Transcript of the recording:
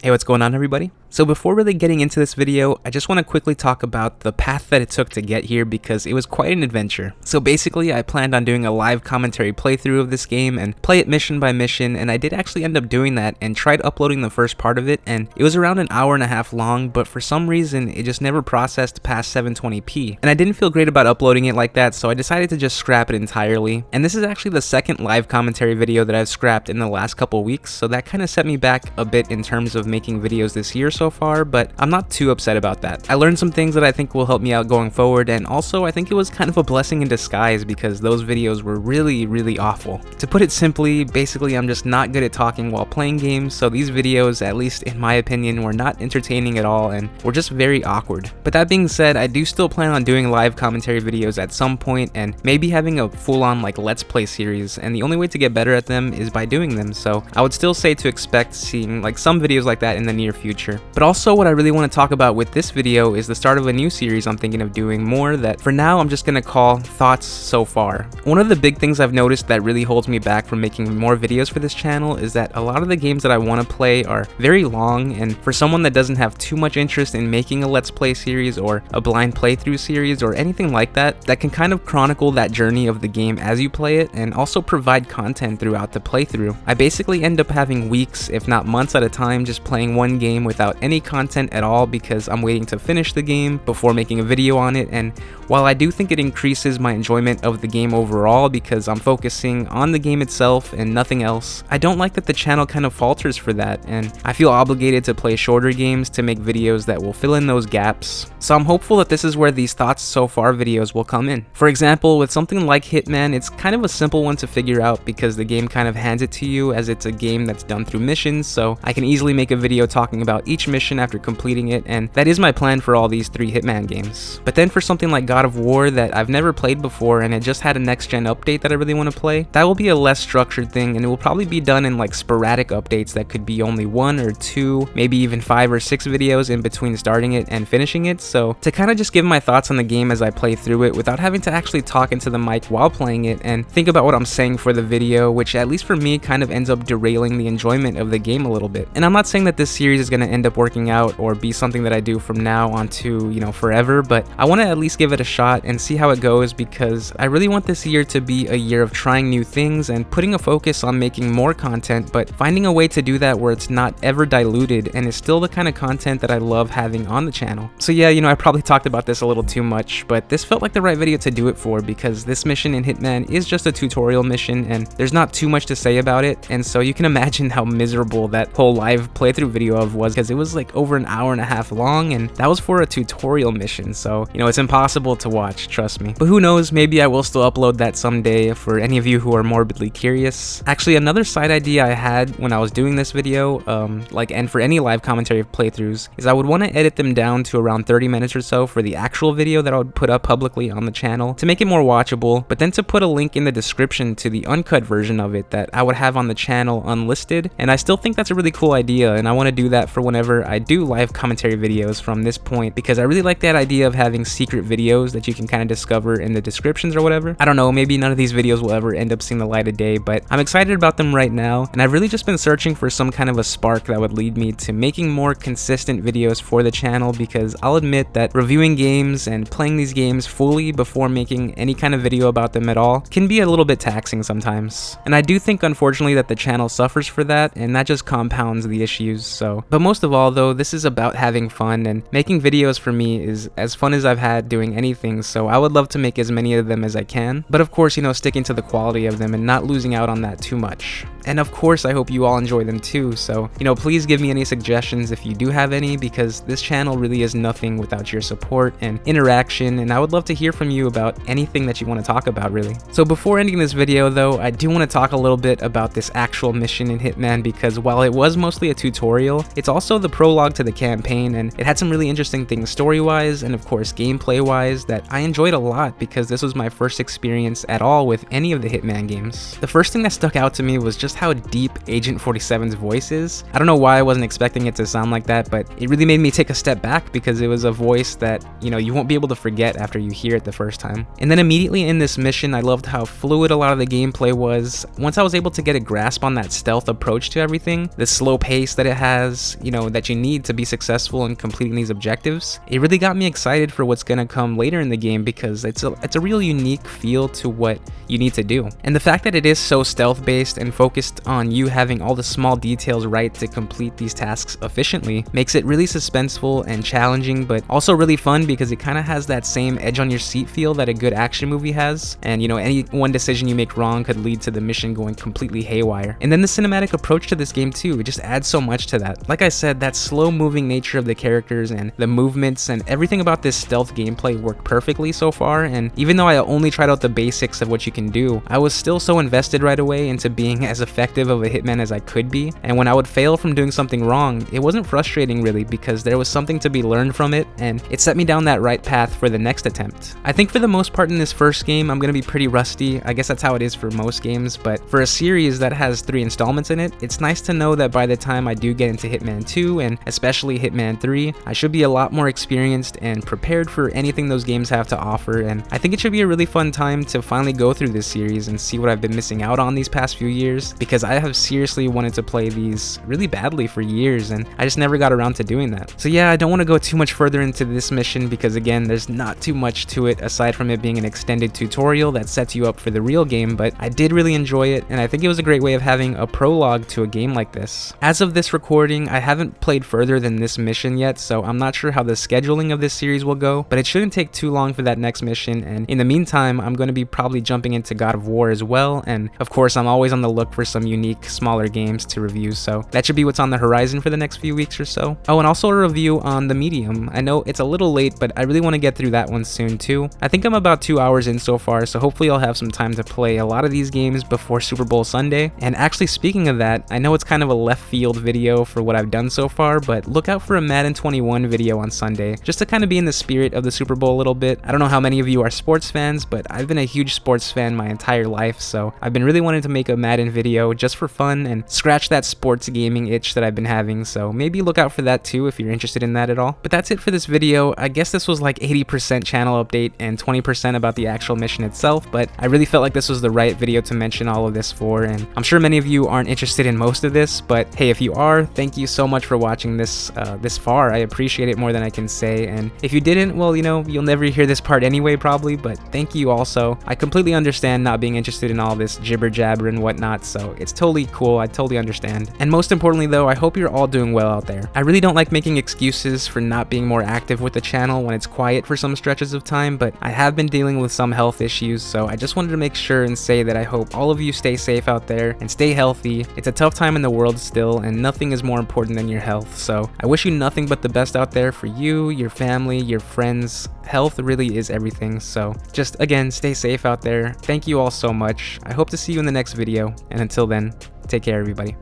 Hey, what's going on, everybody? So before really getting into this video, I just want to quickly talk about the path that it took to get here because it was quite an adventure. So basically, I planned on doing a live commentary playthrough of this game and play it mission by mission, and I did actually end up doing that and tried uploading the first part of it, and it was around an hour and a half long, but for some reason, it just never processed past 720p. And I didn't feel great about uploading it like that, so I decided to just scrap it entirely. And this is actually the second live commentary video that I've scrapped in the last couple weeks, so that kind of set me back a bit in terms of making videos this year so far, but I'm not too upset about that. I learned some things that I think will help me out going forward, and also I think it was kind of a blessing in disguise because those videos were really awful. To put it simply, basically I'm just not good at talking while playing games, so these videos, at least in my opinion, were not entertaining at all and were just very awkward. But that being said, I do still plan on doing live commentary videos at some point and maybe having a full-on like Let's Play series, and the only way to get better at them is by doing them, so I would still say to expect seeing like some videos like that in the near future. But also what I really want to talk about with this video is the start of a new series I'm thinking of doing more that for now I'm just gonna call Thoughts So Far. One of the big things I've noticed that really holds me back from making more videos for this channel is that a lot of the games that I want to play are very long, and for someone that doesn't have too much interest in making a Let's Play series or a blind playthrough series or anything like that, that can kind of chronicle that journey of the game as you play it and also provide content throughout the playthrough. I basically end up having weeks, if not months at a time, just playing one game without any content at all because I'm waiting to finish the game before making a video on it. And while I do think it increases my enjoyment of the game overall because I'm focusing on the game itself and nothing else, I don't like that the channel kind of falters for that, and I feel obligated to play shorter games to make videos that will fill in those gaps. So I'm hopeful that this is where these Thoughts So Far videos will come in. For example, with something like Hitman, it's kind of a simple one to figure out because the game kind of hands it to you as it's a game that's done through missions, so I can easily make a video talking about each mission after completing it, and that is my plan for all these 3 Hitman games. But then for something like God of War that I've never played before and it just had a next-gen update that I really want to play, that will be a less structured thing, and it will probably be done in like sporadic updates that could be only 1 or 2, maybe even 5 or 6 videos in between starting it and finishing it, so to kind of just give my thoughts on the game as I play through it without having to actually talk into the mic while playing it and think about what I'm saying for the video, which at least for me kind of ends up derailing the enjoyment of the game a little bit. And I'm not saying that this series is going to end up working out or be something that I do from now on to, you know, forever, but I want to at least give it a shot and see how it goes because I really want this year to be a year of trying new things and putting a focus on making more content, but finding a way to do that where it's not ever diluted and is still the kind of content that I love having on the channel. So yeah, you know, I probably talked about this a little too much, but this felt like the right video to do it for because this mission in Hitman is just a tutorial mission and there's not too much to say about it, and so you can imagine how miserable that whole live playthrough video of was because it was like over an hour and a half long, and that was for a tutorial mission, so you know, it's impossible to watch, trust me. But who knows, maybe I will still upload that someday for any of you who are morbidly curious. Actually, another side idea I had when I was doing this video, and for any live commentary playthroughs, is I would want to edit them down to around 30 minutes or so for the actual video that I would put up publicly on the channel to make it more watchable, but then to put a link in the description to the uncut version of it that I would have on the channel unlisted, and I still think that's a really cool idea, and I want to do that for whenever I do live commentary videos from this point because I really like that idea of having secret videos that you can kind of discover in the descriptions or whatever. I don't know, maybe none of these videos will ever end up seeing the light of day, but I'm excited about them right now, and I've really just been searching for some kind of a spark that would lead me to making more consistent videos for the channel because I'll admit that reviewing games and playing these games fully before making any kind of video about them at all can be a little bit taxing sometimes. And I do think unfortunately that the channel suffers for that, and that just compounds the issues. So, but most of all though, this is about having fun, and making videos for me is as fun as I've had doing anything, so I would love to make as many of them as I can, but of course, you know, sticking to the quality of them and not losing out on that too much. And of course, I hope you all enjoy them too, so, you know, please give me any suggestions if you do have any, because this channel really is nothing without your support and interaction, and I would love to hear from you about anything that you want to talk about, really. So before ending this video though, I do want to talk a little bit about this actual mission in Hitman because while it was mostly a tutorial, it's also the prologue to the campaign, and it had some really interesting things story-wise and of course gameplay-wise that I enjoyed a lot because this was my first experience at all with any of the Hitman games. The first thing that stuck out to me was just how deep Agent 47's voice is. I don't know why I wasn't expecting it to sound like that, but it really made me take a step back because it was a voice that, you know, you won't be able to forget after you hear it the first time. And then immediately in this mission, I loved how fluid a lot of the gameplay was. Once I was able to get a grasp on that stealth approach to everything, the slow pace that it it has, you know, that you need to be successful in completing these objectives, it really got me excited for what's gonna come later in the game because it's a real unique feel to what you need to do. And the fact that it is so stealth based and focused on you having all the small details right to complete these tasks efficiently makes it really suspenseful and challenging, but also really fun because it kind of has that same edge on your seat feel that a good action movie has. And you know, any one decision you make wrong could lead to the mission going completely haywire. And then the cinematic approach to this game too, it just adds so much to that. Like I said, that slow moving nature of the characters and the movements and everything about this stealth gameplay worked perfectly so far. And even though I only tried out the basics of what you can do, I was still so invested right away into being as effective of a hitman as I could be. And when I would fail from doing something wrong, it wasn't frustrating really because there was something to be learned from it, and it set me down that right path for the next attempt. I think for the most part in this first game, I'm gonna be pretty rusty. I guess that's how it is for most games, but for a series that has 3 installments in it, it's nice to know that by the time I do get into Hitman 2 and especially Hitman 3, I should be a lot more experienced and prepared for anything those games have to offer. And I think it should be a really fun time to finally go through this series and see what I've been missing out on these past few years, because I have seriously wanted to play these really badly for years and I just never got around to doing that. So yeah, I don't want to go too much further into this mission because again, there's not too much to it aside from it being an extended tutorial that sets you up for the real game, but I did really enjoy it and I think it was a great way of having a prologue to a game like this. As of this recording, I haven't played further than this mission yet, so I'm not sure how the scheduling of this series will go, but it shouldn't take too long for that next mission, and in the meantime, I'm going to be probably jumping into God of War as well, and of course, I'm always on the look for some unique, smaller games to review, so that should be what's on the horizon for the next few weeks or so. Oh, and also a review on The Medium. I know it's a little late, but I really want to get through that one soon too. I think I'm about 2 hours in so far, so hopefully I'll have some time to play a lot of these games before Super Bowl Sunday. And actually, speaking of that, I know it's kind of a left field video for what I've done so far, but look out for a Madden 21 video on Sunday, just to kind of be in the spirit of the Super Bowl a little bit. I don't know how many of you are sports fans, but I've been a huge sports fan my entire life, so I've been really wanting to make a Madden video just for fun and scratch that sports gaming itch that I've been having, so maybe look out for that too if you're interested in that at all. But that's it for this video. I guess this was like 80% channel update and 20% about the actual mission itself, but I really felt like this was the right video to mention all of this for, and I'm sure many of you aren't interested in most of this, but hey, if you are, thank you so much for watching this this far. I appreciate it more than I can say, and if you didn't, well, you know, you'll never hear this part anyway probably, but thank you also. I completely understand not being interested in all this jibber jabber and whatnot, so it's totally cool. I totally understand. And most importantly though, I hope you're all doing well out there. I really don't like making excuses for not being more active with the channel when it's quiet for some stretches of time, but I have been dealing with some health issues, so I just wanted to make sure and say that I hope all of you stay safe out there and stay healthy. It's a tough time in the world still, and nothing is more important than your health, so I wish you nothing but the best out there for you, your family, your friends. Health really is everything, so just again, stay safe out there. Thank you all so much. I hope to see you in the next video, and until then, take care everybody.